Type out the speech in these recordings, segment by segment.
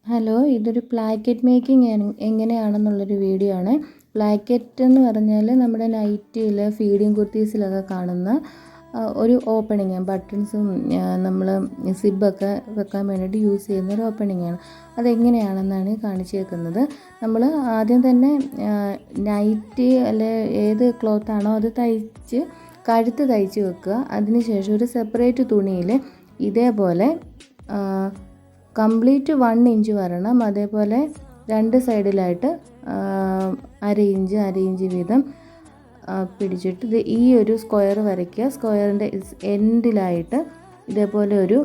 Hello, ഇതൊരു placket making എങ്ങനെയാണെന്നുള്ളൊരു video ആണ്. Placket എന്ന് പറഞ്ഞാൽ നമ്മുടെ നൈറ്റിയിൽ, ഫീഡിങ് കുർത്തീസിലൊക്കെ കാണുന്ന ഒരു ഓപ്പണിങ്, ബട്ടൺസും നമ്മൾ സിബൊക്കെ വെക്കാൻ വേണ്ടിയിട്ട് യൂസ് ചെയ്യുന്ന ഒരു ഓപ്പണിങ്ങാണ്. അതെങ്ങനെയാണെന്നാണ് കാണിച്ചേക്കുന്നത്. നമ്മൾ ആദ്യം തന്നെ നൈറ്റി അല്ലെ ഏത് ക്ലോത്താണോ അത് കഴുത്ത് തയ്ച്ച് വെക്കുക. അതിനുശേഷം ഒരു സെപ്പറേറ്റ് തുണിയിൽ ഇതേപോലെ കംപ്ലീറ്റ് 1 ഇഞ്ച് വരണം. അതേപോലെ 2 സൈഡിലായിട്ട് അര ഇഞ്ച് വീതം പിടിച്ചിട്ട് ഈ ഒരു സ്ക്വയർ വരയ്ക്കുക. സ്ക്വയറിൻ്റെ എൻഡിലായിട്ട് ഇതേപോലെ ഒരു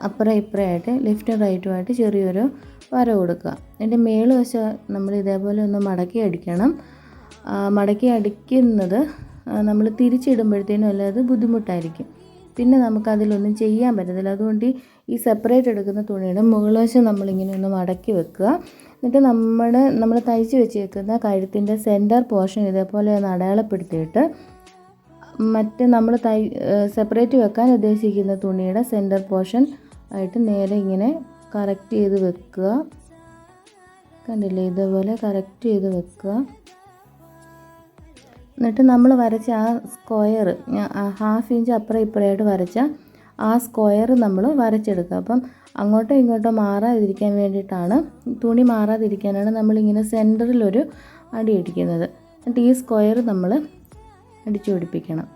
അപ്പുറം ഇപ്പുറമായിട്ട് ലെഫ്റ്റും റൈറ്റുമായിട്ട് ചെറിയൊരു വര കൊടുക്കുക. അതിൻ്റെ മേളുവശം നമ്മൾ ഇതേപോലെ ഒന്ന് മടക്കി അടിക്കണം. മടക്കി അടിക്കുന്നത് നമ്മൾ തിരിച്ചിടുമ്പോഴത്തേനും അല്ലാതെ ബുദ്ധിമുട്ടായിരിക്കും. പിന്നെ നമുക്കതിലൊന്നും ചെയ്യാൻ പറ്റത്തില്ല. അതുകൊണ്ട് ഈ സെപ്പറേറ്റ് എടുക്കുന്ന തുണിയുടെ മുകൾ വശം നമ്മളിങ്ങനെ ഒന്ന് മടക്കി വെക്കുക. എന്നിട്ട് നമ്മൾ തയ്ച്ച് വെച്ചേക്കുന്ന കഴുത്തിൻ്റെ സെൻറ്റർ പോർഷൻ ഇതേപോലെ ഒന്ന് അടയാളപ്പെടുത്തിയിട്ട് നമ്മൾ സെപ്പറേറ്റ് വെക്കാൻ ഉദ്ദേശിക്കുന്ന തുണിയുടെ സെൻറ്റർ പോർഷൻ ആയിട്ട് നേരെ ഇങ്ങനെ കറക്റ്റ് ചെയ്ത് വെക്കുക. കണ്ടില്ലേ, ഇതേപോലെ കറക്റ്റ് ചെയ്ത് വെക്കുക. എന്നിട്ട് നമ്മൾ വരച്ച ആ സ്ക്വയർ 1/2 ഇഞ്ച് അപ്പുറം ഇപ്പുറമായിട്ട് വരച്ച ആ സ്ക്വയർ നമ്മൾ വരച്ചെടുക്കുക. അപ്പം അങ്ങോട്ടോ ഇങ്ങോട്ടോ മാറാതിരിക്കാൻ വേണ്ടിയിട്ടാണ്, തുണി മാറാതിരിക്കാനാണ് നമ്മളിങ്ങനെ സെൻറ്ററിലൊരു അടി അടിക്കുന്നത്. എന്നിട്ട് ഈ സ്ക്വയർ നമ്മൾ അടിച്ചു പിടിപ്പിക്കണം.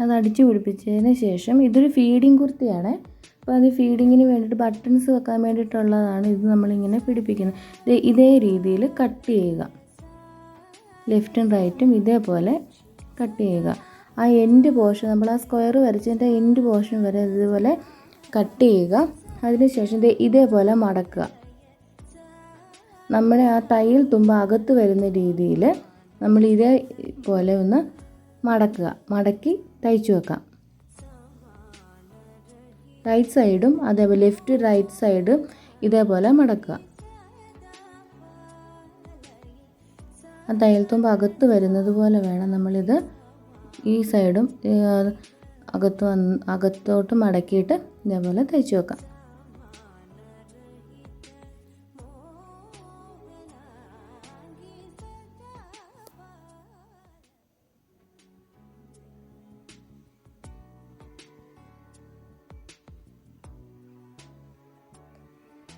അത് അടിച്ചു പിടിപ്പിച്ചതിന് ശേഷം, ഇതൊരു ഫീഡിങ് കുർത്തിയാണ്. അപ്പോൾ അത് ഫീഡിങ്ങിന് വേണ്ടിയിട്ട് ബട്ടൺസ് വെക്കാൻ വേണ്ടിയിട്ടുള്ളതാണ്. ഇത് നമ്മളിങ്ങനെ പിടിപ്പിക്കുന്നത്. ഇതേ രീതിയിൽ കട്ട് ചെയ്യുക. ലെഫ്റ്റും റൈറ്റും ഇതേപോലെ കട്ട് ചെയ്യുക. ആ എൻഡ് പോർഷൻ, നമ്മൾ ആ സ്ക്വയർ വരച്ചതിൻ്റെ എൻഡ് പോർഷൻ വരെ ഇതുപോലെ കട്ട് ചെയ്യുക. അതിനുശേഷം ഇതേപോലെ മടക്കുക. നമ്മുടെ ആ തയ്യൽ തുമ്പ് അകത്ത് വരുന്ന രീതിയിൽ നമ്മൾ ഇതേപോലെ ഒന്ന് മടക്കുക. മടക്കി തയ്ച്ചു വെക്കാം. റൈറ്റ് സൈഡും അതേപോലെ ലെഫ്റ്റ് റൈറ്റ് സൈഡും ഇതേപോലെ മടക്കുക. ആ തയ്യൽ തുമ്പ് അകത്ത് വരുന്നത് പോലെ വേണം നമ്മളിത് ഈ സൈഡും അകത്തോട്ട് മടക്കിയിട്ട് ഇതേപോലെ തയ്ച്ചു വെക്കാം.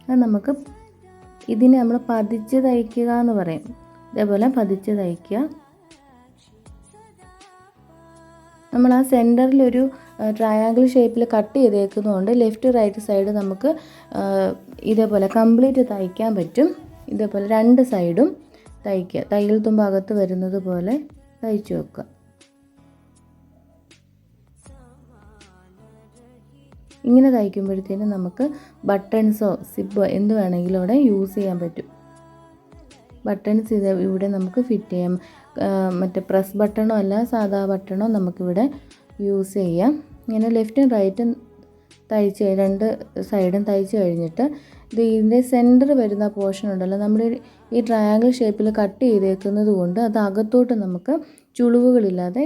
അത് നമുക്ക് ഇതിനെ നമ്മൾ പതിച്ച് തയ്ക്കുക എന്ന് പറയും. ഇതേപോലെ പതിച്ച് തയ്ക്കുക. നമ്മൾ ആ സെൻറ്ററിലൊരു ട്രയാങ്കിൾ ഷേപ്പിൽ കട്ട് ചെയ്തേക്കുന്നതുകൊണ്ട് ലെഫ്റ്റ് റൈറ്റ് സൈഡ് നമുക്ക് ഇതേപോലെ കംപ്ലീറ്റ് തയ്ക്കാൻ പറ്റും. ഇതേപോലെ 2 സൈഡും തയ്ക്കുക. തയ്യൽ തുമ്പ് അകത്ത് വരുന്നത് പോലെ തയ്ച്ചു വെക്കുക. ഇങ്ങനെ തയ്ക്കുമ്പോഴത്തേനും നമുക്ക് ബട്ടൺസോ സിബോ എന്ത് വേണമെങ്കിലും ഇവിടെ യൂസ് ചെയ്യാൻ പറ്റും. ബട്ടൺസ് ഇവിടെ നമുക്ക് ഫിറ്റ് ചെയ്യാം. മറ്റേ പ്രസ് ബട്ടണോ അല്ല സാധാ ബട്ടണോ നമുക്കിവിടെ യൂസ് ചെയ്യാം. ഇങ്ങനെ ലെഫ്റ്റും റൈറ്റും 2 സൈഡും തയ്ച്ച് കഴിഞ്ഞിട്ട് ഇതിൻ്റെ സെൻറ്റർ വരുന്ന പോർഷൻ ഉണ്ടല്ലോ, നമ്മൾ ഈ ട്രയാങ്കിൾ ഷേപ്പിൽ കട്ട് ചെയ്തേക്കുന്നത് കൊണ്ട് അത് അകത്തോട്ട് നമുക്ക് ചുളിവുകളില്ലാതെ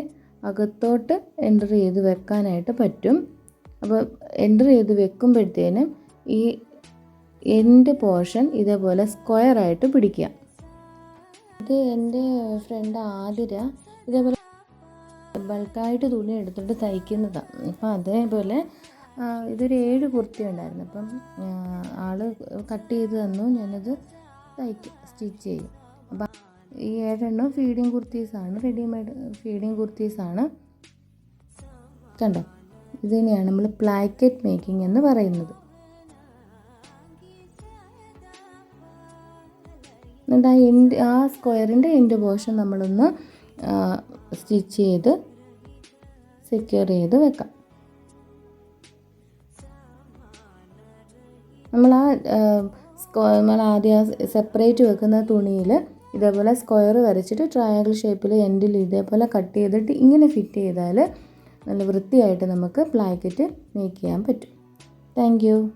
അകത്തോട്ട് എൻ്റർ ചെയ്ത് വെക്കാനായിട്ട് പറ്റും. അപ്പോൾ എൻ്റർ ചെയ്ത് വെക്കുമ്പോഴത്തേനും ഈ എൻഡ് പോർഷൻ ഇതേപോലെ സ്ക്വയറായിട്ട് പിടിക്കുക. ഇത് എൻ്റെ ഫ്രണ്ട് ആതിര ഇതേപോലെ ബൾക്കായിട്ട് തുണി എടുത്തിട്ട് തയ്ക്കുന്നതാണ്. അപ്പം അതേപോലെ ഇതൊരു 7 കുർത്തി ഉണ്ടായിരുന്നു. അപ്പം ആൾ കട്ട് ചെയ്ത് തന്നു, ഞാനത് സ്റ്റിച്ച് ചെയ്യും. അപ്പം ഈ 7 ഫീഡിങ് കുർത്തീസാണ്, റെഡിമെയ്ഡ് ഫീഡിങ് കുർത്തീസാണ്. കണ്ടോ, ഇതിനെയാണ് നമ്മൾ പ്ലാക്കറ്റ് മേക്കിംഗ് എന്ന് പറയുന്നത്. എന്നിട്ട് ആ സ്ക്വയറിൻ്റെ എൻഡ് പോർഷൻ നമ്മളൊന്ന് സ്റ്റിച്ച് ചെയ്ത് സെക്യൂർ ചെയ്ത് വെക്കാം. നമ്മൾ ആദ്യം സെപ്പറേറ്റ് വെക്കുന്ന തുണിയിൽ ഇതേപോലെ സ്ക്വയർ വരച്ചിട്ട് ട്രയാങ്കിൾ ഷേപ്പിൽ എൻഡിൽ ഇതേപോലെ കട്ട് ചെയ്തിട്ട് ഇങ്ങനെ ഫിറ്റ് ചെയ്താൽ നല്ല വൃത്തിയായിട്ട് നമുക്ക് ബ്ലാങ്കറ്റ് മേക്ക് ചെയ്യാൻ പറ്റും. Thank you.